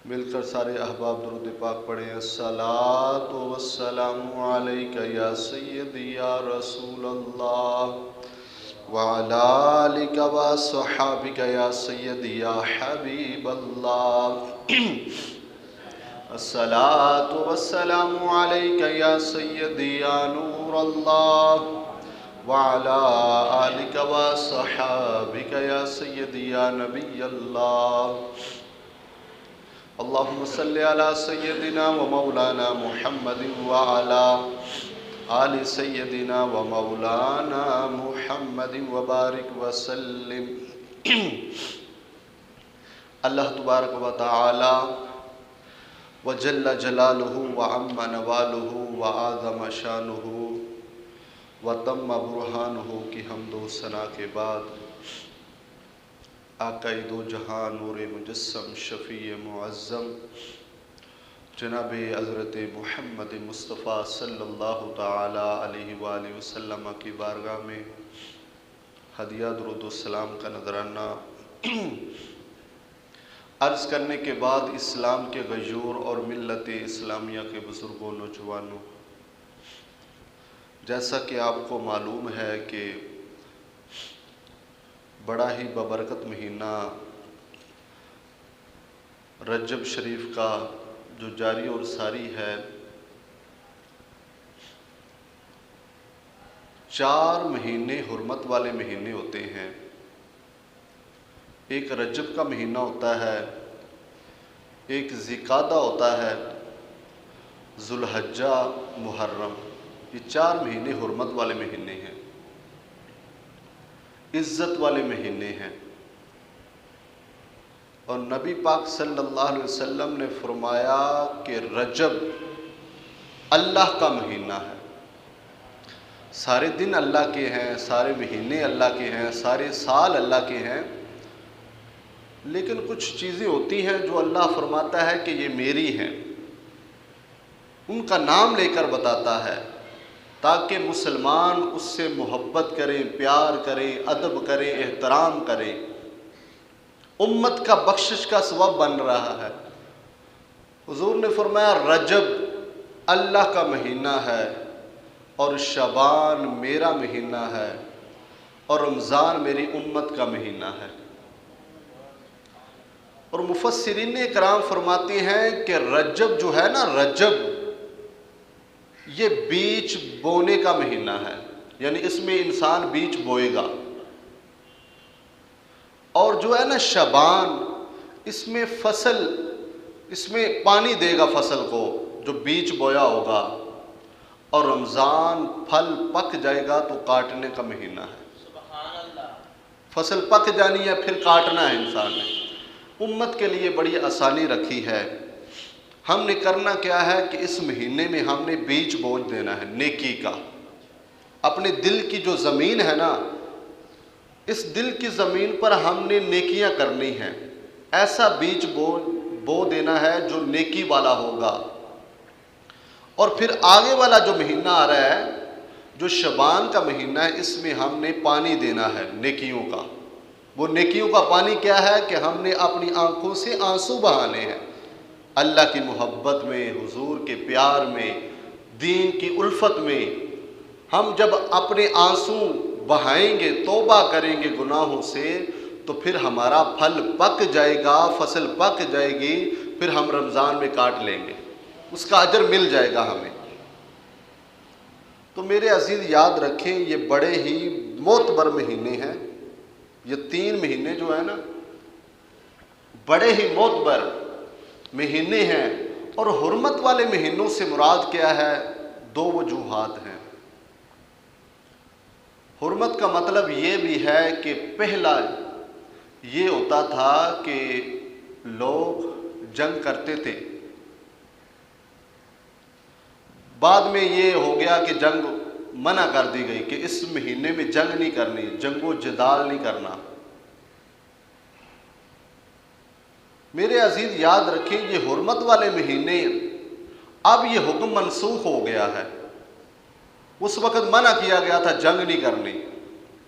مل کر سارے احباب درود پاک پڑھیں۔ الصلاۃ والسلام علیک یا سیدی یا رسول اللہ وعلی آلک وصحابک یا سیدی یا حبیب اللہ۔ الصلاۃ والسلام علیک یا سیدی یا نور اللہ وعلی آلک وصحابک یا سیدی یا نبی اللہ۔ اللہم صلی علی سیدنا و مولانا محمد وعلی آل سیدنا و مولانا محمد وبارک وسلم۔ اللہ تبارک و تعالی و جل جلالہ و عم نوالہ و اعظم شانہ و تم برہانہ کی حمد و ثنا کے بعد آقائے دو جہاں نور مجسم شفیع معظم جناب حضرت محمد مصطفیٰ صلی اللہ تعالی علیہ وآلہ وسلم کی بارگاہ میں ہدیہ درود و سلام کا نذرانہ عرض کرنے کے بعد اسلام کے غیور اور ملت اسلامیہ کے بزرگوں نوجوانوں، جیسا کہ آپ کو معلوم ہے کہ بڑا ہی ببرکت مہینہ رجب شریف کا جو جاری اور ساری ہے، 4 مہینے حرمت والے مہینے ہوتے ہیں۔ ایک رجب کا مہینہ ہوتا ہے، ایک ذوالقعدہ ہوتا ہے، ذوالحجہ، محرم۔ یہ 4 مہینے حرمت والے مہینے ہیں، عزت والے مہینے ہیں، اور نبی پاک صلی اللہ علیہ وسلم نے فرمایا کہ رجب اللہ کا مہینہ ہے۔ سارے دن اللہ کے ہیں، سارے مہینے اللہ کے ہیں، سارے سال اللہ کے ہیں، لیکن کچھ چیزیں ہوتی ہیں جو اللہ فرماتا ہے کہ یہ میری ہیں، ان کا نام لے کر بتاتا ہے تاکہ مسلمان اس سے محبت کریں، پیار کریں، ادب کریں، احترام کریں۔ امت کا بخشش کا سبب بن رہا ہے۔ حضور نے فرمایا رجب اللہ کا مہینہ ہے، اور شعبان میرا مہینہ ہے، اور رمضان میری امت کا مہینہ ہے۔ اور مفسرین کرام فرماتے ہیں کہ رجب جو ہے نا، رجب یہ بیج بونے کا مہینہ ہے، یعنی اس میں انسان بیج بوئے گا۔ اور جو ہے نا شعبان، اس میں فصل، اس میں پانی دے گا فصل کو جو بیج بویا ہوگا، اور رمضان پھل پک جائے گا تو کاٹنے کا مہینہ ہے۔ سبحان اللہ۔ فصل پک جانی ہے، پھر کاٹنا ہے انسان نے۔ امت کے لیے بڑی آسانی رکھی ہے۔ ہم نے کرنا کیا ہے کہ اس مہینے میں ہم نے بیج بوجھ دینا ہے نیکی کا۔ اپنے دل کی جو زمین ہے نا، اس دل کی زمین پر ہم نے نیکیاں کرنی ہیں، ایسا بیج بو دینا ہے جو نیکی والا ہوگا۔ اور پھر آگے والا جو مہینہ آ رہا ہے، جو شعبان کا مہینہ ہے، اس میں ہم نے پانی دینا ہے نیکیوں کا۔ وہ نیکیوں کا پانی کیا ہے کہ ہم نے اپنی آنکھوں سے آنسو بہانے ہیں، اللہ کی محبت میں، حضور کے پیار میں، دین کی الفت میں۔ ہم جب اپنے آنسو بہائیں گے، توبہ کریں گے گناہوں سے، تو پھر ہمارا پھل پک جائے گا، فصل پک جائے گی، پھر ہم رمضان میں کاٹ لیں گے، اس کا اجر مل جائے گا ہمیں۔ تو میرے عزیز یاد رکھیں، یہ بڑے ہی معتبر مہینے ہیں۔ یہ 3 مہینے جو ہیں نا، بڑے ہی معتبر مہینے ہیں۔ اور حرمت والے مہینوں سے مراد کیا ہے؟ 2 وجوہات ہیں۔ حرمت کا مطلب یہ بھی ہے کہ پہلا یہ ہوتا تھا کہ لوگ جنگ کرتے تھے، بعد میں یہ ہو گیا کہ جنگ منع کر دی گئی کہ اس مہینے میں جنگ نہیں کرنی، جنگ و جدال نہیں کرنا۔ میرے عزیز یاد رکھیں، یہ حرمت والے مہینے، اب یہ حکم منسوخ ہو گیا ہے۔ اس وقت منع کیا گیا تھا جنگ نہیں کرنی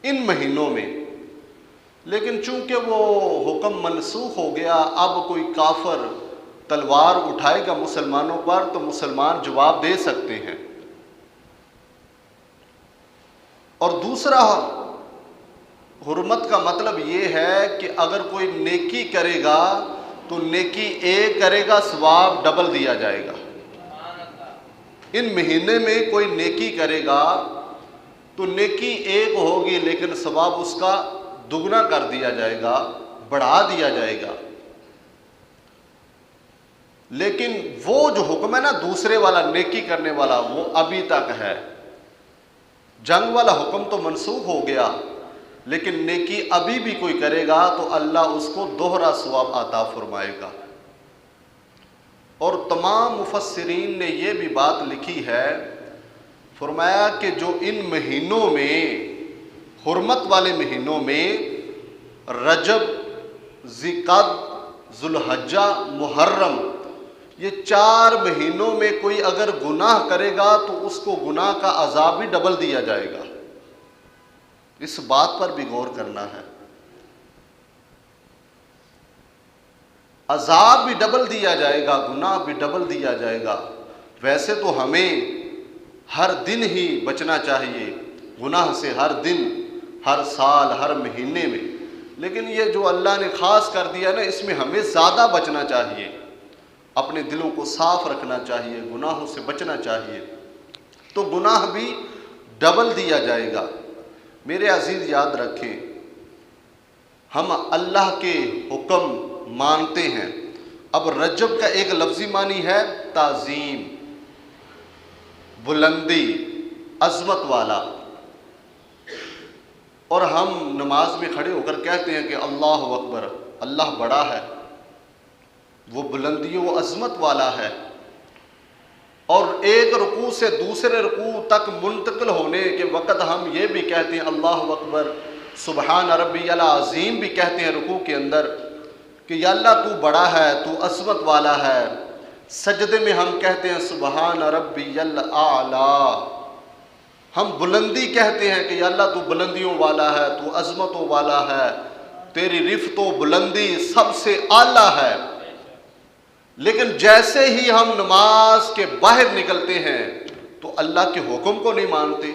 ان مہینوں میں، لیکن چونکہ وہ حکم منسوخ ہو گیا، اب کوئی کافر تلوار اٹھائے گا مسلمانوں پر تو مسلمان جواب دے سکتے ہیں۔ اور دوسرا حرمت کا مطلب یہ ہے کہ اگر کوئی نیکی کرے گا تو نیکی ایک کرے گا، ثواب ڈبل دیا جائے گا۔ ان مہینے میں کوئی نیکی کرے گا تو نیکی ایک ہوگی لیکن ثواب اس کا دگنا کر دیا جائے گا، بڑھا دیا جائے گا۔ لیکن وہ جو حکم ہے نا دوسرے والا نیکی کرنے والا، وہ ابھی تک ہے۔ جنگ والا حکم تو منسوخ ہو گیا، لیکن نیکی ابھی بھی کوئی کرے گا تو اللہ اس کو دوہرا ثواب عطا فرمائے گا۔ اور تمام مفسرین نے یہ بھی بات لکھی ہے، فرمایا کہ جو ان مہینوں میں، حرمت والے مہینوں میں، رجب، ذوالقعدہ، ذوالحجہ، محرم، یہ 4 مہینوں میں کوئی اگر گناہ کرے گا تو اس کو گناہ کا عذاب بھی ڈبل دیا جائے گا۔ اس بات پر بھی غور کرنا ہے، عذاب بھی ڈبل دیا جائے گا، گناہ بھی ڈبل دیا جائے گا۔ ویسے تو ہمیں ہر دن ہی بچنا چاہیے گناہ سے، ہر دن، ہر سال، ہر مہینے میں، لیکن یہ جو اللہ نے خاص کر دیا نا، اس میں ہمیں زیادہ بچنا چاہیے، اپنے دلوں کو صاف رکھنا چاہیے، گناہوں سے بچنا چاہیے، تو گناہ بھی ڈبل دیا جائے گا۔ میرے عزیز یاد رکھیں، ہم اللہ کے حکم مانتے ہیں۔ اب رجب کا ایک لفظی معنی ہے تعظیم، بلندی، عظمت والا، اور ہم نماز میں کھڑے ہو کر کہتے ہیں کہ اللہ اکبر، اللہ بڑا ہے، وہ بلندی و عظمت والا ہے۔ اور ایک رکوع سے دوسرے رکوع تک منتقل ہونے کے وقت ہم یہ بھی کہتے ہیں اللہ اکبر، سبحان ربی العظیم بھی کہتے ہیں رکوع کے اندر کہ یا اللہ تو بڑا ہے، تو عظمت والا ہے۔ سجدے میں ہم کہتے ہیں سبحان ربی الاعلی، ہم بلندی کہتے ہیں کہ یا اللہ تو بلندیوں والا ہے، تو عظمتوں والا ہے، تیری رفت و بلندی سب سے اعلیٰ ہے۔ لیکن جیسے ہی ہم نماز کے باہر نکلتے ہیں تو اللہ کے حکم کو نہیں مانتے۔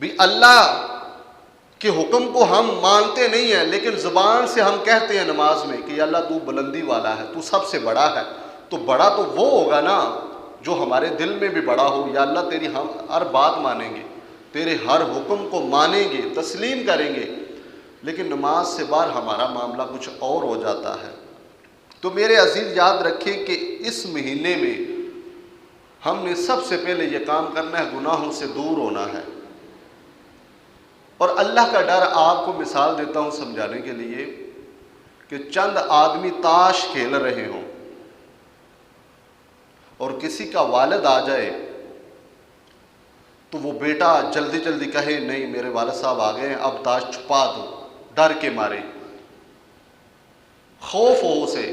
بھی اللہ کہ حکم کو ہم مانتے نہیں ہیں، لیکن زبان سے ہم کہتے ہیں نماز میں کہ یا اللہ تو بلندی والا ہے، تو سب سے بڑا ہے۔ تو بڑا تو وہ ہوگا نا جو ہمارے دل میں بھی بڑا ہو، یا اللہ تیری ہم ہر بات مانیں گے، تیرے ہر حکم کو مانیں گے، تسلیم کریں گے، لیکن نماز سے باہر ہمارا معاملہ کچھ اور ہو جاتا ہے۔ تو میرے عزیز یاد رکھیں کہ اس مہینے میں ہم نے سب سے پہلے یہ کام کرنا ہے، گناہوں سے دور ہونا ہے۔ اور اللہ کا ڈر آپ کو مثال دیتا ہوں سمجھانے کے لیے کہ چند آدمی تاش کھیل رہے ہوں اور کسی کا والد آ جائے تو وہ بیٹا جلدی جلدی کہے نہیں میرے والد صاحب آ گئے ہیں، اب تاش چھپا دو، ڈر کے مارے، خوف ہو اسے،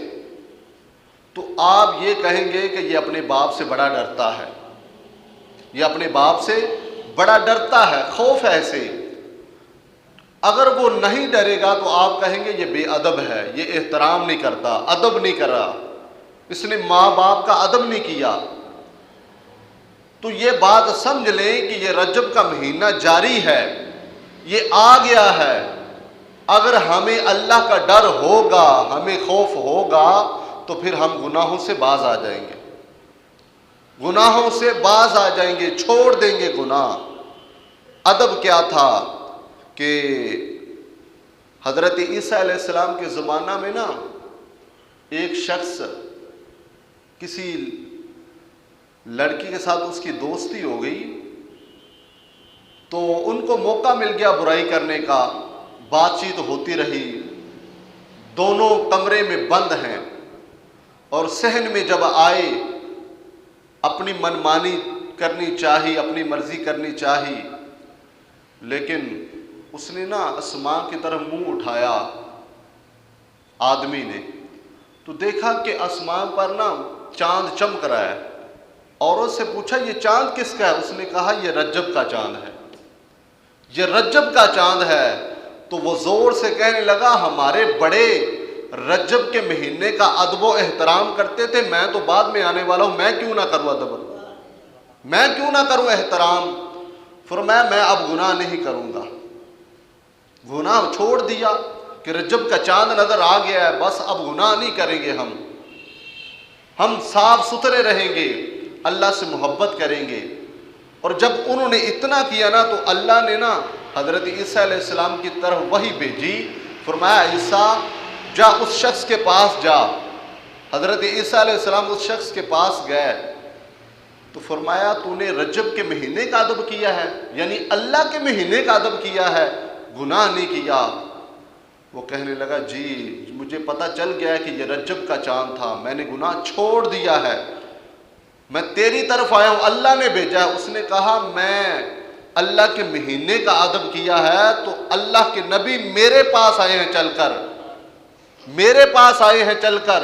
تو آپ یہ کہیں گے کہ یہ اپنے باپ سے بڑا ڈرتا ہے، یہ اپنے باپ سے بڑا ڈرتا ہے، خوف ہے اسے۔ اگر وہ نہیں ڈرے گا تو آپ کہیں گے یہ بے ادب ہے، یہ احترام نہیں کرتا، ادب نہیں کر رہا، اس نے ماں باپ کا ادب نہیں کیا۔ تو یہ بات سمجھ لیں کہ یہ رجب کا مہینہ جاری ہے، یہ آ گیا ہے۔ اگر ہمیں اللہ کا ڈر ہوگا، ہمیں خوف ہوگا، تو پھر ہم گناہوں سے باز آ جائیں گے، گناہوں سے باز آ جائیں گے، چھوڑ دیں گے گناہ۔ ادب کیا تھا کہ حضرت عیسیٰ علیہ السلام کے زمانہ میں نا ایک شخص کسی لڑکی کے ساتھ اس کی دوستی ہو گئی، تو ان کو موقع مل گیا برائی کرنے کا، بات چیت ہوتی رہی، دونوں کمرے میں بند ہیں، اور صحن میں جب آئے اپنی منمانی کرنی چاہی، اپنی مرضی کرنی چاہی، لیکن اس نے نا آسمان کی طرف منہ اٹھایا آدمی نے، تو دیکھا کہ آسمان پر نا چاند چمک رہا ہے۔ عورت سے پوچھا یہ چاند کس کا ہے؟ اس نے کہا یہ رجب کا چاند ہے، یہ رجب کا چاند ہے۔ تو وہ زور سے کہنے لگا ہمارے بڑے رجب کے مہینے کا ادب و احترام کرتے تھے، میں تو بعد میں آنے والا ہوں، میں کیوں نہ کروں ادب، میں کیوں نہ کروں احترام؟ فرمایا میں اب گناہ نہیں کروں گا، گناہ چھوڑ دیا کہ رجب کا چاند نظر آ گیا ہے، بس اب گناہ نہیں کریں گے، ہم صاف ستھرے رہیں گے، اللہ سے محبت کریں گے۔ اور جب انہوں نے اتنا کیا نا تو اللہ نے نا حضرت عیسیٰ علیہ السلام کی طرف وحی بھیجی، فرمایا عیسیٰ جا اس شخص کے پاس جا۔ حضرت عیسیٰ علیہ السلام اس شخص کے پاس گئے تو فرمایا تو نے رجب کے مہینے کا ادب کیا ہے، یعنی اللہ کے مہینے کا ادب کیا ہے، گناہ نہیں کیا۔ وہ کہنے لگا جی مجھے پتہ چل گیا ہے کہ یہ رجب کا چاند تھا، میں نے گناہ چھوڑ دیا ہے، میں تیری طرف آیا ہوں، اللہ نے بھیجا ہے۔ اس نے کہا میں اللہ کے مہینے کا ادب کیا ہے تو اللہ کے نبی میرے پاس آئے ہیں چل کر، میرے پاس آئے ہیں چل کر،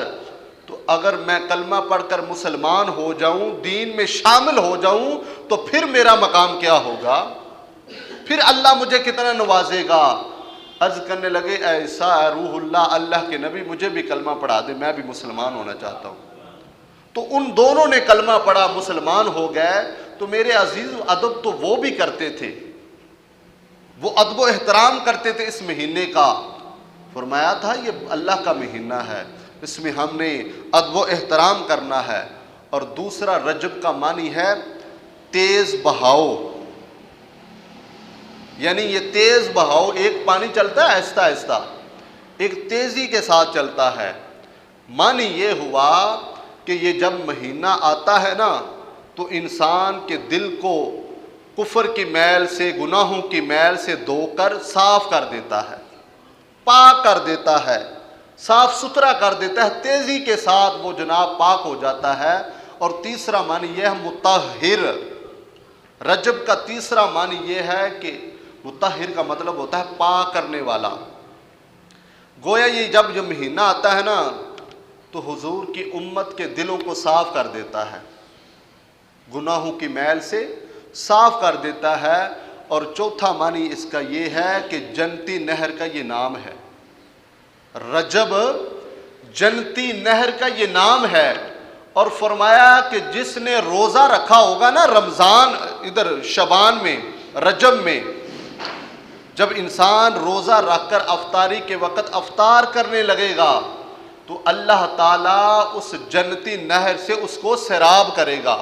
تو اگر میں کلمہ پڑھ کر مسلمان ہو جاؤں، دین میں شامل ہو جاؤں تو پھر میرا مقام کیا ہوگا، پھر اللہ مجھے کتنا نوازے گا۔ عرض کرنے لگے اے عیسیٰ اے روح اللہ، اللہ کے نبی مجھے بھی کلمہ پڑھا دے، میں بھی مسلمان ہونا چاہتا ہوں۔ تو ان دونوں نے کلمہ پڑھا، مسلمان ہو گئے۔ تو میرے عزیز ادب تو وہ بھی کرتے تھے، وہ ادب و احترام کرتے تھے اس مہینے کا۔ فرمایا تھا یہ اللہ کا مہینہ ہے، اس میں ہم نے ادب و احترام کرنا ہے۔ اور دوسرا رجب کا معنی ہے تیز بہاؤ، یعنی یہ تیز بہاؤ، ایک پانی چلتا ہے آہستہ آہستہ، ایک تیزی کے ساتھ چلتا ہے۔ معنی یہ ہوا کہ یہ جب مہینہ آتا ہے نا تو انسان کے دل کو کفر کی میل سے، گناہوں کی میل سے دھو کر صاف کر دیتا ہے، پاک کر دیتا ہے، صاف ستھرا کر دیتا ہے، تیزی کے ساتھ وہ جناب پاک ہو جاتا ہے۔ اور تیسرا معنی یہ ہے مطہر، رجب کا تیسرا معنی یہ ہے کہ مطہر کا مطلب ہوتا ہے پاک کرنے والا۔ گویا یہ جب جو مہینہ آتا ہے نا تو حضور کی امت کے دلوں کو صاف کر دیتا ہے، گناہوں کی میل سے صاف کر دیتا ہے۔ اور چوتھا معنی اس کا یہ ہے کہ جنتی نہر کا یہ نام ہے، رجب جنتی نہر کا یہ نام ہے۔ اور فرمایا کہ جس نے روزہ رکھا ہوگا نا رمضان، ادھر شعبان میں، رجب میں، جب انسان روزہ رکھ کر افطاری کے وقت افطار کرنے لگے گا تو اللہ تعالیٰ اس جنتی نہر سے اس کو سیراب کرے گا،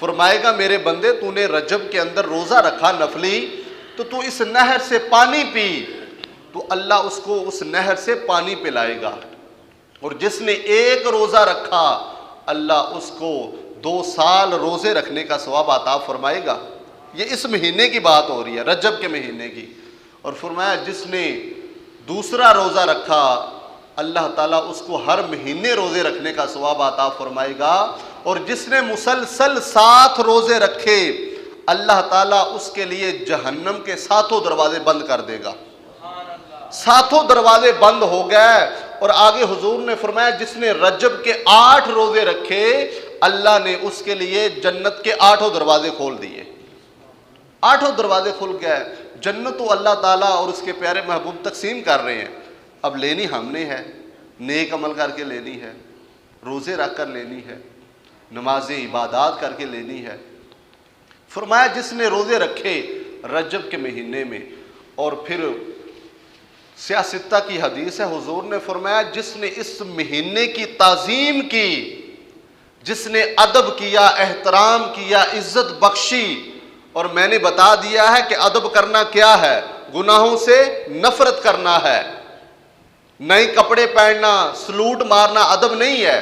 فرمائے گا میرے بندے تو نے رجب کے اندر روزہ رکھا نفلی تو اس نہر سے پانی پی، تو اللہ اس کو اس نہر سے پانی پلائے گا۔ اور جس نے ایک روزہ رکھا اللہ اس کو 2 سال روزے رکھنے کا ثواب عطا فرمائے گا۔ یہ اس مہینے کی بات ہو رہی ہے، رجب کے مہینے کی۔ اور فرمایا جس نے دوسرا روزہ رکھا اللہ تعالیٰ اس کو ہر مہینے روزے رکھنے کا ثواب عطا فرمائے گا۔ اور جس نے مسلسل 7 روزے رکھے اللہ تعالیٰ اس کے لیے جہنم کے 7 دروازے بند کر دے گا، 7 دروازے بند ہو گئے۔ اور آگے حضور نے فرمایا جس نے رجب کے 8 روزے رکھے اللہ نے اس کے لیے جنت کے 8 دروازے کھول دیے، 8 دروازے کھل گئے۔ جنت تو اللہ تعالیٰ اور اس کے پیارے محبوب تقسیم کر رہے ہیں، اب لینی ہم نے ہے، نیک عمل کر کے لینی ہے، روزے رکھ کر لینی ہے، نمازیں عبادات کر کے لینی ہے۔ فرمایا جس نے روزے رکھے رجب کے مہینے میں، اور پھر سیاستہ کی حدیث ہے حضور نے فرمایا جس نے اس مہینے کی تعظیم کی، جس نے ادب کیا، احترام کیا، عزت بخشی۔ اور میں نے بتا دیا ہے کہ ادب کرنا کیا ہے، گناہوں سے نفرت کرنا ہے، نئے کپڑے پہننا، سلوٹ مارنا ادب نہیں ہے،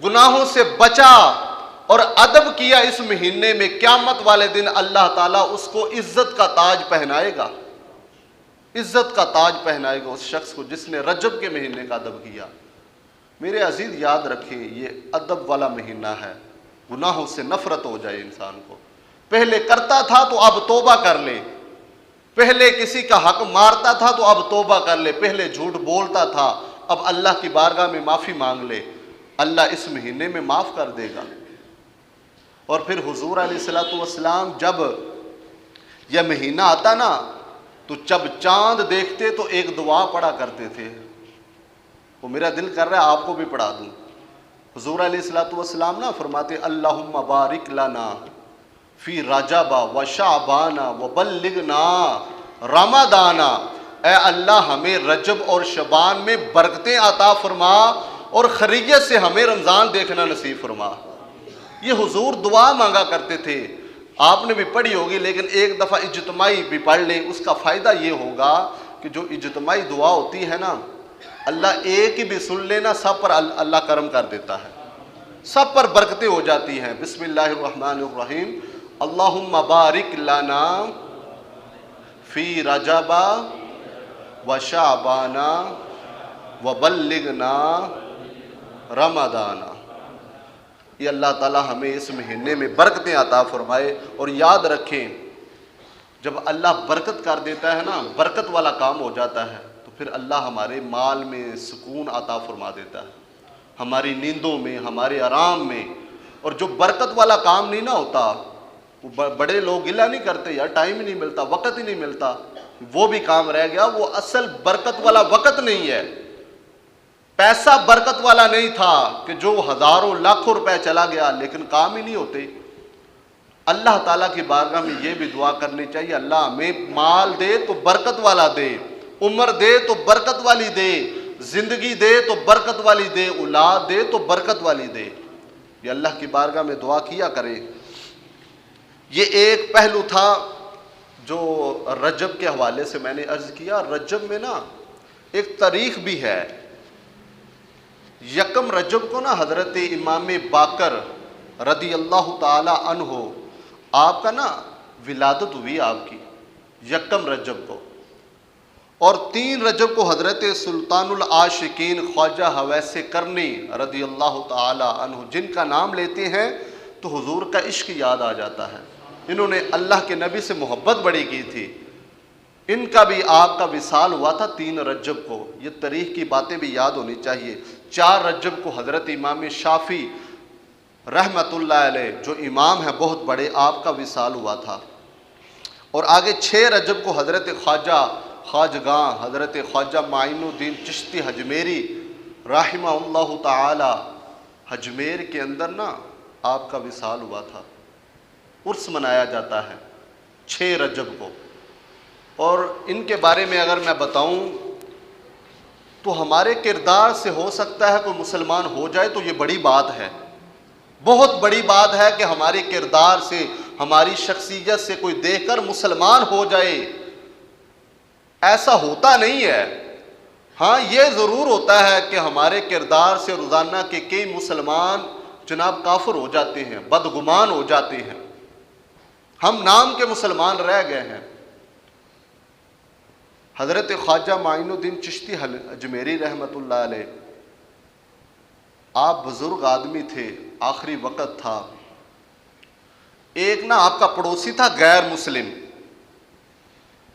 گناہوں سے بچا اور ادب کیا اس مہینے میں، قیامت والے دن اللہ تعالیٰ اس کو عزت کا تاج پہنائے گا، عزت کا تاج پہنائے گا اس شخص کو جس نے رجب کے مہینے کا ادب کیا۔ میرے عزیز یاد رکھیں یہ ادب والا مہینہ ہے، گناہوں سے نفرت ہو جائے انسان کو۔ پہلے کرتا تھا تو اب توبہ کر لے، پہلے کسی کا حق مارتا تھا تو اب توبہ کر لے، پہلے جھوٹ بولتا تھا اب اللہ کی بارگاہ میں معافی مانگ لے، اللہ اس مہینے میں معاف کر دے گا۔ اور پھر حضور علیہ الصلوۃ والسلام جب یہ مہینہ آتا نا تو جب چاند دیکھتے تو ایک دعا پڑھا کرتے تھے، وہ میرا دل کر رہا ہے آپ کو بھی پڑھا دوں۔ حضور علیہ الصلوۃ والسلام نا فرماتے اللہم بارک لنا فی رجب و شعبان و بلغنا رمضان، اے اللہ ہمیں رجب اور شعبان میں برکتیں عطا فرما اور خیریت سے ہمیں رمضان دیکھنا نصیب فرما۔ یہ حضور دعا مانگا کرتے تھے، آپ نے بھی پڑھی ہوگی، لیکن ایک دفعہ اجتماعی بھی پڑھ لیں، اس کا فائدہ یہ ہوگا کہ جو اجتماعی دعا ہوتی ہے نا، اللہ ایک ہی بھی سن لینا، سب پر اللہ کرم کر دیتا ہے، سب پر برکتیں ہو جاتی ہیں۔ بسم اللہ الرحمن الرحیم، اللہم بارک لنا فی رجب و شعبان و بلغنا رمضان۔ یہ اللہ تعالیٰ ہمیں اس مہینے میں برکتیں عطا فرمائے۔ اور یاد رکھیں، جب اللہ برکت کر دیتا ہے نا، برکت والا کام ہو جاتا ہے، تو پھر اللہ ہمارے مال میں سکون عطا فرما دیتا ہے، ہماری نیندوں میں، ہمارے آرام میں۔ اور جو برکت والا کام نہیں نہ ہوتا، وہ بڑے لوگ گلہ نہیں کرتے یار ٹائم ہی نہیں ملتا، وقت ہی نہیں ملتا، وہ بھی کام رہ گیا، وہ اصل برکت والا وقت نہیں ہے۔ پیسہ برکت والا نہیں تھا کہ جو ہزاروں لاکھوں روپے چلا گیا لیکن کام ہی نہیں ہوتے۔ اللہ تعالیٰ کی بارگاہ میں یہ بھی دعا کرنی چاہیے، اللہ ہمیں مال دے تو برکت والا دے، عمر دے تو برکت والی دے، زندگی دے تو برکت والی دے، اولاد دے تو برکت والی دے۔ یہ اللہ کی بارگاہ میں دعا کیا کرے۔ یہ ایک پہلو تھا جو رجب کے حوالے سے میں نے عرض کیا۔ رجب میں نا ایک تاریخ بھی ہے، یکم رجب کو نا حضرت امام باقر رضی اللہ تعالی عنہ آپ کا نا ولادت ہوئی آپ کی یکم رجب کو، اور 3 رجب کو حضرت سلطان العاشقین خواجہ حویس کرنی رضی اللہ تعالی عنہ، جن کا نام لیتے ہیں تو حضور کا عشق یاد آ جاتا ہے۔ انہوں نے اللہ کے نبی سے محبت بڑی کی تھی، ان کا بھی آپ کا وصال ہوا تھا 3 رجب کو۔ یہ تاریخ کی باتیں بھی یاد ہونی چاہیے۔ 4 رجب کو حضرت امام شافعی رحمت اللہ علیہ جو امام ہیں بہت بڑے، آپ کا وصال ہوا تھا۔ اور آگے 6 رجب کو حضرت خواجگاں حضرت خواجہ معین الدین چشتی حجمیری رحمہ اللہ تعالی، حجمیر کے اندر نا آپ کا وصال ہوا تھا۔ عرس منایا جاتا ہے 6 رجب کو۔ اور ان کے بارے میں اگر میں بتاؤں تو ہمارے کردار سے ہو سکتا ہے کوئی مسلمان ہو جائے تو یہ بڑی بات ہے، بہت بڑی بات ہے کہ ہمارے کردار سے، ہماری شخصیت سے کوئی دیکھ کر مسلمان ہو جائے۔ ایسا ہوتا نہیں ہے۔ ہاں یہ ضرور ہوتا ہے کہ ہمارے کردار سے روزانہ کے کئی مسلمان جناب کافر ہو جاتے ہیں، بدگمان ہو جاتے ہیں، ہم نام کے مسلمان رہ گئے ہیں۔ حضرت خواجہ معین الدین چشتی اجمیری رحمت اللہ علیہ، آپ بزرگ آدمی تھے، آخری وقت تھا۔ ایک نا آپ کا پڑوسی تھا غیر مسلم،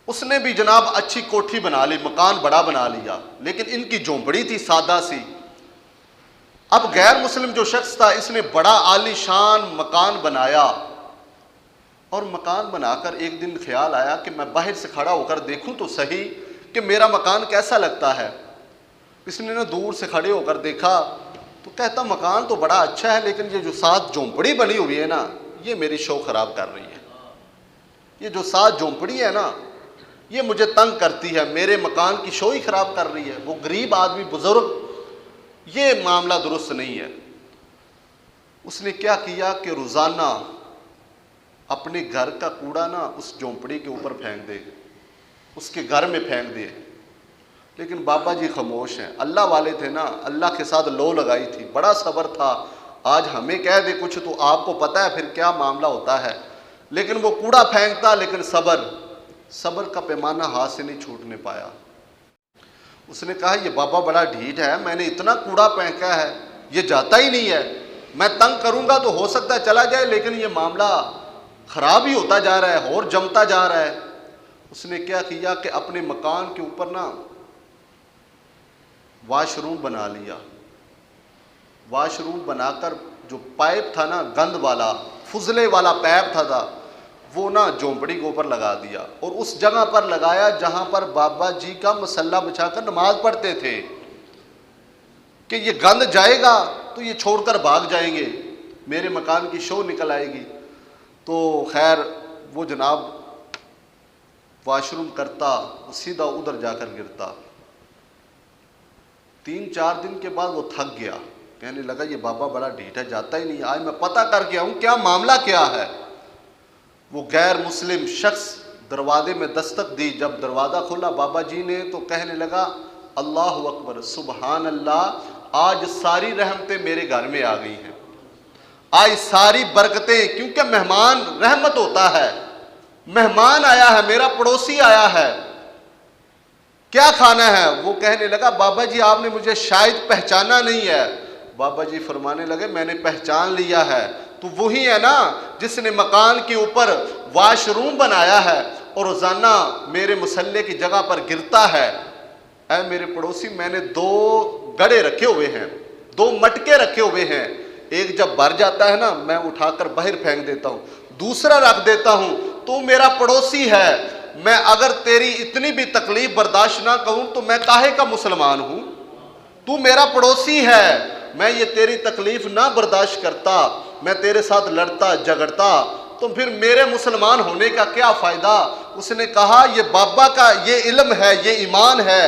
اس نے بھی جناب اچھی کوٹھی بنا لی، مکان بڑا بنا لیا، لیکن ان کی جھونپڑی تھی سادہ سی۔ اب غیر مسلم جو شخص تھا، اس نے بڑا عالی شان مکان بنایا، اور مکان بنا کر ایک دن خیال آیا کہ میں باہر سے کھڑا ہو کر دیکھوں تو صحیح کہ میرا مکان کیسا لگتا ہے۔ اس نے نا دور سے کھڑے ہو کر دیکھا تو کہتا مکان تو بڑا اچھا ہے، لیکن یہ جو ساتھ جھونپڑی بنی ہوئی ہے نا، یہ میری شو خراب کر رہی ہے۔ یہ جو ساتھ جھونپڑی ہے نا، یہ مجھے تنگ کرتی ہے، میرے مکان کی شو ہی خراب کر رہی ہے۔ وہ غریب آدمی بزرگ، یہ معاملہ درست نہیں ہے۔ اس نے کیا کیا کہ روزانہ اپنے گھر کا کوڑا نا اس جھونپڑی کے اوپر پھینک دے، اس کے گھر میں پھینک دے۔ لیکن بابا جی خاموش ہیں، اللہ والے تھے نا، اللہ کے ساتھ لو لگائی تھی، بڑا صبر تھا۔ آج ہمیں کہہ دے کچھ تو آپ کو پتہ ہے پھر کیا معاملہ ہوتا ہے۔ لیکن وہ کوڑا پھینکتا، لیکن صبر کا پیمانہ ہاتھ سے نہیں چھوٹنے پایا۔ اس نے کہا یہ بابا بڑا ڈھیٹ ہے، میں نے اتنا کوڑا پھینکا ہے، یہ جاتا ہی نہیں ہے، میں تنگ کروں گا تو ہو سکتا ہے چلا جائے، لیکن یہ معاملہ خراب ہی ہوتا جا رہا ہے اور جمتا جا رہا ہے۔ اس نے کیا کیا کہ اپنے مکان کے اوپر نا واش روم بنا لیا۔ واش روم بنا کر جو پائپ تھا نا، گند والا فضلے والا پائپ تھا، وہ نا جھونپڑی کے اوپر لگا دیا، اور اس جگہ پر لگایا جہاں پر بابا جی کا مصلی بچھا کر نماز پڑھتے تھے۔ کہ یہ گند جائے گا تو یہ چھوڑ کر بھاگ جائیں گے، میرے مکان کی شو نکل آئے گی۔ تو خیر وہ جناب واش روم کرتا، سیدھا ادھر جا کر گرتا۔ 3-4 دن کے بعد وہ تھک گیا، کہنے لگا یہ بابا بڑا ڈھیٹا، جاتا ہی نہیں، آج میں پتہ کر کے آؤں کیا معاملہ کیا ہے۔ وہ غیر مسلم شخص دروازے میں دستک دی، جب دروازہ کھولا بابا جی نے تو کہنے لگا اللہ اکبر، سبحان اللہ، آج ساری رحمتیں میرے گھر میں آ گئی ہیں، آج ساری برکتیں، کیونکہ مہمان رحمت ہوتا ہے۔ مہمان آیا ہے، میرا پڑوسی آیا ہے، کیا کھانا ہے؟ وہ کہنے لگا بابا جی آپ نے مجھے شاید پہچانا نہیں ہے۔ بابا جی فرمانے لگے میں نے پہچان لیا ہے، تو وہی ہے نا جس نے مکان کے اوپر واش روم بنایا ہے اور روزانہ میرے مصلے کی جگہ پر گرتا ہے۔ اے میرے پڑوسی، میں نے 2 گڑے رکھے ہوئے ہیں، 2 مٹکے رکھے ہوئے ہیں، ایک جب بھر جاتا ہے نا میں اٹھا کر باہر پھینک دیتا ہوں، دوسرا رکھ دیتا ہوں۔ تو میرا پڑوسی ہے، میں اگر تیری اتنی بھی تکلیف برداشت نہ کروں تو میں کاہے کا مسلمان ہوں؟ تو میرا پڑوسی ہے، میں یہ تیری تکلیف نہ برداشت کرتا، میں تیرے ساتھ لڑتا جھگڑتا، تو پھر میرے مسلمان ہونے کا کیا فائدہ؟ اس نے کہا یہ بابا کا یہ علم ہے، یہ ایمان ہے۔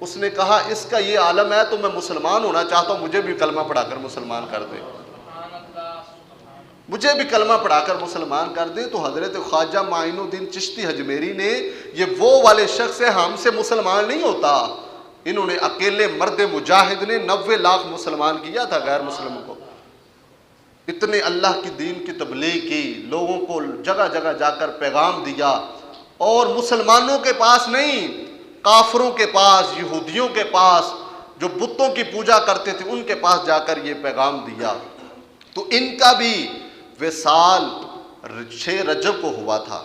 اس نے کہا اس کا یہ عالم ہے تو میں مسلمان ہونا چاہتا ہوں، مجھے بھی کلمہ پڑھا کر مسلمان کر دے، مجھے بھی کلمہ پڑھا کر مسلمان کر دے۔ تو حضرت خواجہ معین الدین چشتی اجمیری نے، یہ وہ والے شخص ہیں ہم سے مسلمان نہیں ہوتا، انہوں نے اکیلے مرد مجاہد نے 90 لاکھ مسلمان کیا تھا غیر مسلموں کو، اتنے اللہ کی دین کی تبلیغ کی، لوگوں کو جگہ جگہ جا کر پیغام دیا، اور مسلمانوں کے پاس نہیں، کافروں کے پاس، یہودیوں کے پاس جو بتوں کی پوجا کرتے تھے ان کے پاس جا کر یہ پیغام دیا۔ تو ان کا بھی وصال 6 رجب کو ہوا تھا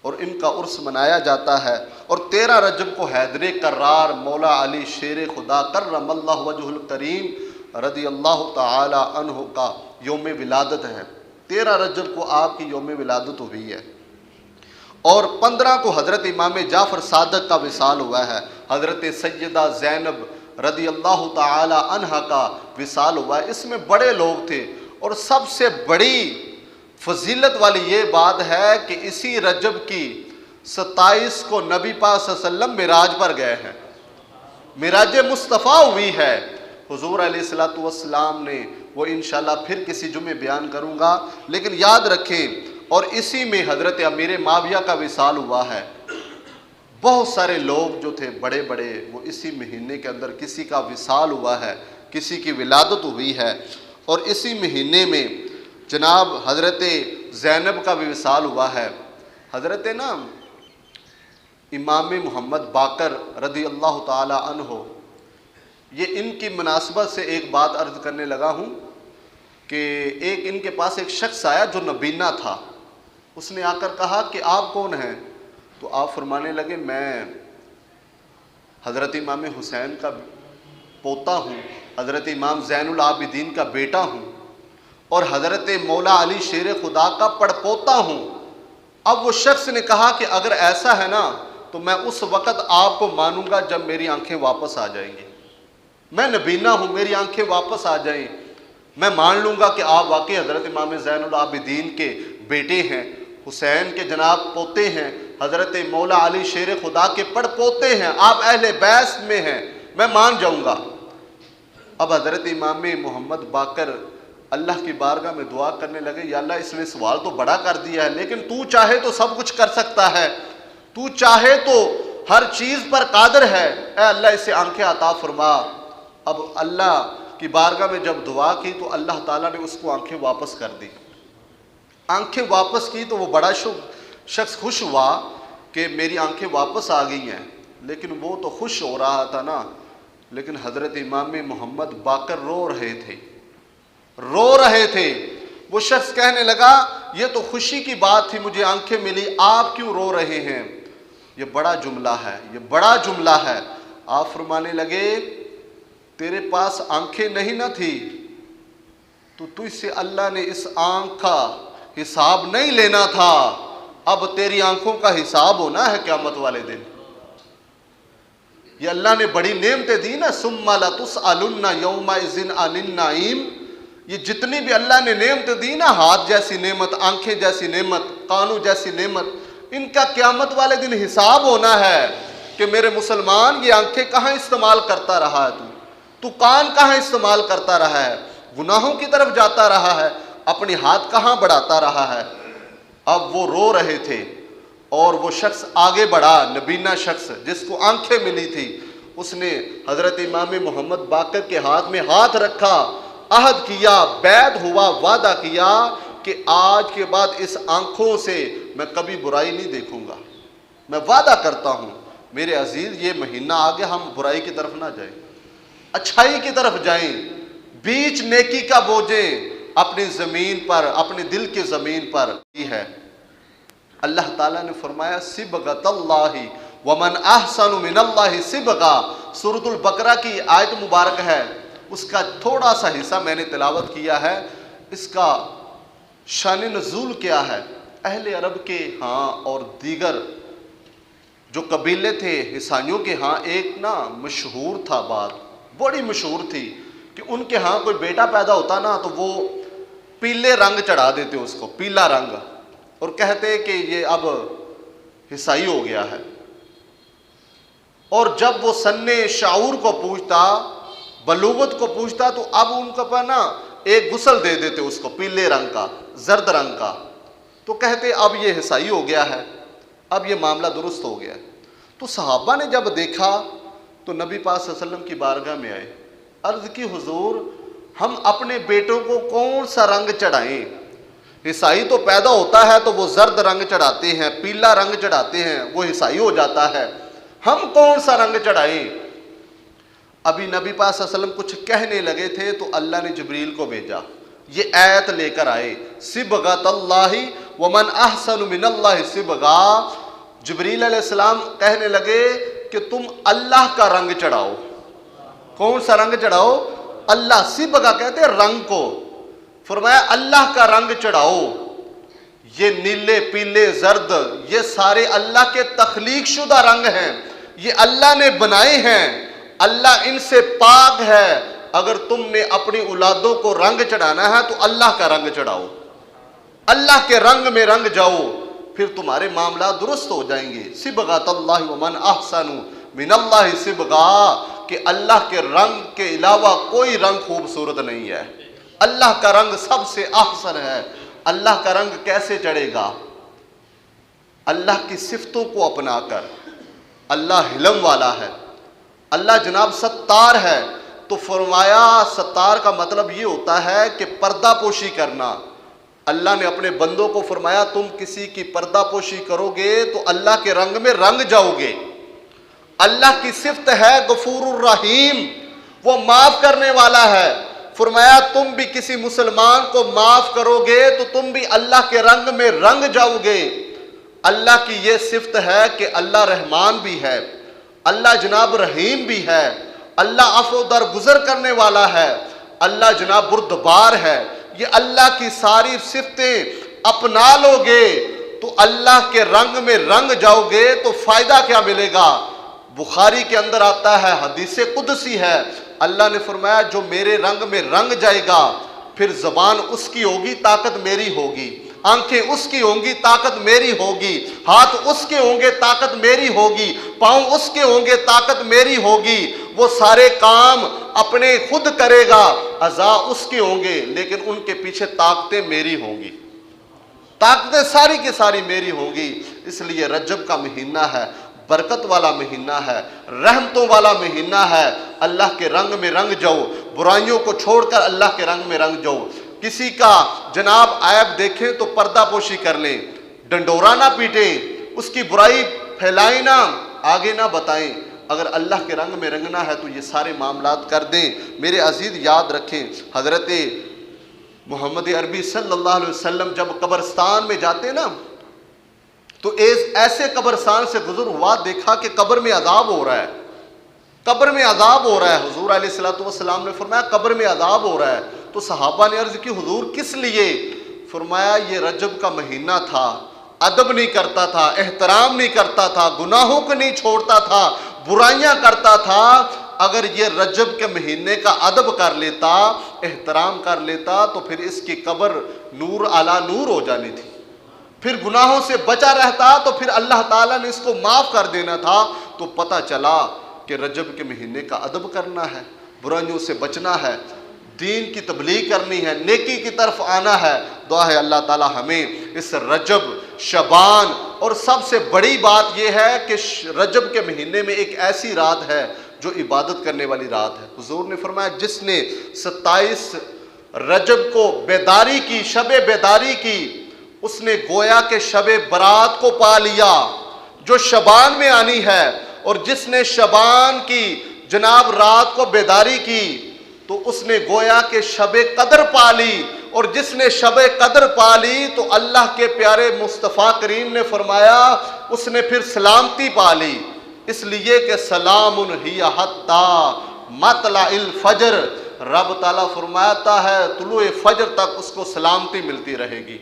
اور ان کا عرس منایا جاتا ہے، اور 13 رجب کو حیدر کرار مولا علی شیر خدا کرم اللہ وجہ الکریم رضی اللہ تعالی عنہ کا یوم ولادت ہے۔ 13 رجب کو آپ کی یوم ولادت ہوئی ہے، اور 15 کو حضرت امام جعفر صادق کا وصال ہوا ہے، حضرت سیدہ زینب رضی اللہ تعالی عنہ کا وصال ہوا ہے۔ اس میں بڑے لوگ تھے، اور سب سے بڑی فضیلت والی یہ بات ہے کہ اسی رجب کی 27 کو نبی پاک صلی اللہ علیہ وسلم معراج پر گئے ہیں، معراج مصطفیٰ ہوئی ہے حضور علیہ الصلوۃ والسلام نے، وہ انشاءاللہ پھر کسی جمعے بیان کروں گا، لیکن یاد رکھیں۔ اور اسی میں حضرت امیر معاویہ کا وصال ہوا ہے۔ بہت سارے لوگ جو تھے بڑے بڑے وہ اسی مہینے کے اندر کسی کا وصال ہوا ہے، کسی کی ولادت ہوئی ہے، اور اسی مہینے میں جناب حضرت زینب کا بھی وصال ہوا ہے۔ حضرت امام محمد باقر رضی اللہ تعالی عنہ، یہ ان کی مناسبت سے ایک بات عرض کرنے لگا ہوں کہ ان کے پاس ایک شخص آیا جو نبینا تھا، اس نے آ کر کہا کہ آپ کون ہیں؟ تو آپ فرمانے لگے میں حضرت امام حسین کا پوتا ہوں، حضرت امام زین العابدین کا بیٹا ہوں، اور حضرت مولا علی شیر خدا کا پڑپوتا ہوں۔ اب وہ شخص نے کہا کہ اگر ایسا ہے نا تو میں اس وقت آپ کو مانوں گا جب میری آنکھیں واپس آ جائیں گی، میں نبینا ہوں، میری آنکھیں واپس آ جائیں، میں مان لوں گا کہ آپ واقعی حضرت امام زین العابدین کے بیٹے ہیں، حسین کے جناب پوتے ہیں، حضرت مولا علی شیر خدا کے پڑ پوتے ہیں، آپ اہل بیت میں ہیں، میں مان جاؤں گا۔ اب حضرت امام محمد باقر اللہ کی بارگاہ میں دعا کرنے لگے، یا اللہ اس نے سوال تو بڑا کر دیا ہے، لیکن تو چاہے تو سب کچھ کر سکتا ہے، تو چاہے تو ہر چیز پر قادر ہے، اے اللہ اسے آنکھیں عطا فرما۔ اب اللہ کی بارگاہ میں جب دعا کی تو اللہ تعالیٰ نے اس کو آنکھیں واپس کر دی، آنکھیں واپس کی تو وہ بڑا شخص خوش ہوا کہ میری آنکھیں واپس آ گئی ہیں، لیکن وہ تو خوش ہو رہا تھا نا، لیکن حضرت امام محمد باقر رو رہے تھے۔ وہ شخص کہنے لگا یہ تو خوشی کی بات تھی، مجھے آنکھیں ملی، آپ کیوں رو رہے ہیں؟ یہ بڑا جملہ ہے، یہ بڑا جملہ ہے۔ آپ فرمانے لگے تیرے پاس آنکھیں نہیں نہ تھی تو تجھ سے اللہ نے اس آنکھ کا حساب نہیں لینا تھا، اب تیری آنکھوں کا حساب ہونا ہے قیامت والے دن۔ یہ اللہ نے بڑی نعمتیں دی نا، ثم لتسألن یومئذ عن النعیم، یہ جتنی بھی اللہ نے نعمتیں دی نا، ہاتھ جیسی نعمت، آنکھیں جیسی نعمت، کانوں جیسی نعمت، ان کا قیامت والے دن حساب ہونا ہے کہ میرے مسلمان یہ آنکھیں کہاں استعمال کرتا رہا ہے، تو کان کہاں استعمال کرتا رہا ہے، گناہوں کی طرف جاتا رہا ہے، اپنی ہاتھ کہاں بڑھاتا رہا ہے۔ اب وہ رو رہے تھے اور وہ شخص آگے بڑھا، نبینا شخص جس کو آنکھیں ملی تھی، اس نے حضرت امام محمد باقر کے ہاتھ میں ہاتھ رکھا، عہد کیا، بیعت ہوا، وعدہ کیا کہ آج کے بعد اس آنکھوں سے میں کبھی برائی نہیں دیکھوں گا، میں وعدہ کرتا ہوں۔ میرے عزیز، یہ مہینہ آگے ہم برائی کی طرف نہ جائیں، اچھائی کی طرف جائیں، بیچ نیکی کا بوجھیں اپنی زمین پر، اپنے دل کی زمین پر یہ ہے۔ اللہ تعالیٰ نے فرمایا صبغۃ اللہ ومن احسن من اللہ صبغہ، سورۃ البقرہ کی آیت مبارک ہے، اس کا تھوڑا سا حصہ میں نے تلاوت کیا ہے۔ اس کا شان نزول کیا ہے؟ اہل عرب کے ہاں اور دیگر جو قبیلے تھے عیسائیوں کے ہاں ایک نا مشہور تھا، بات بڑی مشہور تھی کہ ان کے ہاں کوئی بیٹا پیدا ہوتا نا تو وہ پیلے رنگ چڑھا دیتے اس کو، پیلا رنگ، اور کہتے کہ یہ اب عیسائی ہو گیا ہے۔ اور جب وہ سن شعور کو پوچھتا، بلوغت کو پوچھتا، تو اب ان کو پر نا ایک غسل دے دیتے اس کو پیلے رنگ کا، زرد رنگ کا، تو کہتے اب یہ عیسائی ہو گیا ہے، اب یہ معاملہ درست ہو گیا ہے۔ تو صحابہ نے جب دیکھا تو نبی پاک صلی اللہ علیہ وسلم کی بارگاہ میں آئے، عرض کی حضور ہم اپنے بیٹوں کو کون سا رنگ چڑھائیں؟ عیسائی تو پیدا ہوتا ہے تو وہ زرد رنگ چڑھاتے ہیں، پیلا رنگ چڑھاتے ہیں، وہ عیسائی ہو جاتا ہے، ہم کون سا رنگ چڑھائیں؟ ابھی نبی پاک صلی اللہ علیہ وسلم کچھ کہنے لگے تھے تو اللہ نے جبریل کو بھیجا، یہ آیت لے کر آئے، صبغۃ اللہ ومن احسن من اللہ صبغہ۔ جبریل علیہ السلام کہنے لگے کہ تم اللہ کا رنگ چڑھاؤ۔ کون سا رنگ چڑھاؤ؟ اللہ، صبغہ کہتے ہیں رنگ کو، فرمایا اللہ کا رنگ چڑھاؤ۔ یہ نیلے، پیلے، زرد، یہ سارے اللہ کے تخلیق شدہ رنگ ہیں، یہ اللہ نے بنائے ہیں، اللہ ان سے پاک ہے۔ اگر تم نے اپنی اولادوں کو رنگ چڑھانا ہے تو اللہ کا رنگ چڑھاؤ، اللہ کے رنگ میں رنگ جاؤ، پھر تمہارے معاملات درست ہو جائیں گے۔ صبغۃ اللہ ومن احسن من اللہ صبغہ، کہ اللہ کے رنگ کے علاوہ کوئی رنگ خوبصورت نہیں ہے، اللہ کا رنگ سب سے احسن ہے۔ اللہ کا رنگ کیسے چڑھے گا؟ اللہ کی صفتوں کو اپنا کر۔ اللہ حلم والا ہے، اللہ جناب ستار ہے، تو فرمایا ستار کا مطلب یہ ہوتا ہے کہ پردہ پوشی کرنا۔ اللہ نے اپنے بندوں کو فرمایا تم کسی کی پردہ پوشی کرو گے تو اللہ کے رنگ میں رنگ جاؤ گے۔ اللہ کی صفت ہے غفور الرحیم، وہ معاف کرنے والا ہے۔ فرمایا تم بھی کسی مسلمان کو معاف کرو گے تو تم بھی اللہ کے رنگ میں رنگ جاؤ گے۔ اللہ کی یہ صفت ہے کہ اللہ رحمان بھی ہے، اللہ جناب رحیم بھی ہے، اللہ عفو درگزر کرنے والا ہے، اللہ جناب بردبار ہے۔ یہ اللہ کی ساری صفتیں اپنا لو گے تو اللہ کے رنگ میں رنگ جاؤ گے تو فائدہ کیا ملے گا؟ بخاری کے اندر آتا ہے، حدیث قدسی ہے، اللہ نے فرمایا جو میرے رنگ میں رنگ جائے گا پھر زبان اس کی ہوگی، طاقت میری ہوگی، آنکھیں اس کی ہوں گی، طاقت میری ہوگی، ہاتھ اس کے ہوں گے، طاقت میری ہوگی، پاؤں اس کے ہوں گے، طاقت میری ہوگی۔ وہ سارے کام اپنے خود کرے گا، اعضاء اس کے ہوں گے، لیکن ان کے پیچھے طاقتیں میری ہوں گی، طاقتیں ساری کی ساری میری ہوں گی۔ اس لیے رجب کا مہینہ ہے، برکت والا مہینہ ہے، رحمتوں والا مہینہ ہے۔ اللہ کے رنگ میں رنگ جاؤ، برائیوں کو چھوڑ کر اللہ کے رنگ میں رنگ جاؤ۔ کسی کا جناب عیب دیکھیں تو پردہ پوشی کر لیں، ڈنڈورا نہ پیٹیں، اس کی برائی پھیلائیں نہ، آگے نہ بتائیں۔ اگر اللہ کے رنگ میں رنگنا ہے تو یہ سارے معاملات کر دیں۔ میرے عزیز یاد رکھیں، حضرت محمد عربی صلی اللہ علیہ وسلم جب قبرستان میں جاتے نا تو ایسے قبرستان سے گزر ہوا، دیکھا کہ قبر میں عذاب ہو رہا ہے، قبر میں عذاب ہو رہا ہے۔ حضور علیہ الصلوۃ والسلام نے فرمایا قبر میں عذاب ہو رہا ہے، تو صحابہ نے عرض کی حضور کس لیے؟ فرمایا یہ رجب کا مہینہ تھا، ادب نہیں کرتا تھا، احترام نہیں کرتا تھا، گناہوں کو نہیں چھوڑتا تھا، برائیاں کرتا تھا، اگر یہ رجب کے مہینے کا ادب کر لیتا، احترام کر لیتا، تو پھر اس کی قبر نور علی نور ہو جانی تھی، پھر گناہوں سے بچا رہتا، تو پھر اللہ تعالیٰ نے اس کو معاف کر دینا تھا۔ تو پتہ چلا کہ رجب کے مہینے کا ادب کرنا ہے، برائیوں سے بچنا ہے، دین کی تبلیغ کرنی ہے، نیکی کی طرف آنا ہے۔ دعا ہے اللہ تعالیٰ ہمیں اس رجب، شعبان، اور سب سے بڑی بات یہ ہے کہ رجب کے مہینے میں ایک ایسی رات ہے جو عبادت کرنے والی رات ہے۔ حضور نے فرمایا جس نے 27 رجب کو بیداری کی، شب بیداری کی، اس نے گویا کہ شب برات کو پا لیا جو شعبان میں آنی ہے، اور جس نے شعبان کی جناب رات کو بیداری کی تو اس نے گویا کہ شب قدر پا لی، اور جس نے شب قدر پا لی تو اللہ کے پیارے مصطفیٰ کریم نے فرمایا اس نے پھر سلامتی پا لی، اس لیے کہ سلام ہی حتی مطلع الفجر، رب تعالیٰ فرماتا ہے طلوع فجر تک اس کو سلامتی ملتی رہے گی۔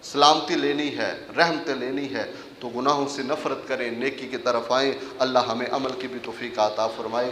سلامتی لینی ہے، رحمتیں لینی ہے، تو گناہوں سے نفرت کریں، نیکی کی طرف آئیں، اللہ ہمیں عمل کی بھی توفیق عطا فرمائے۔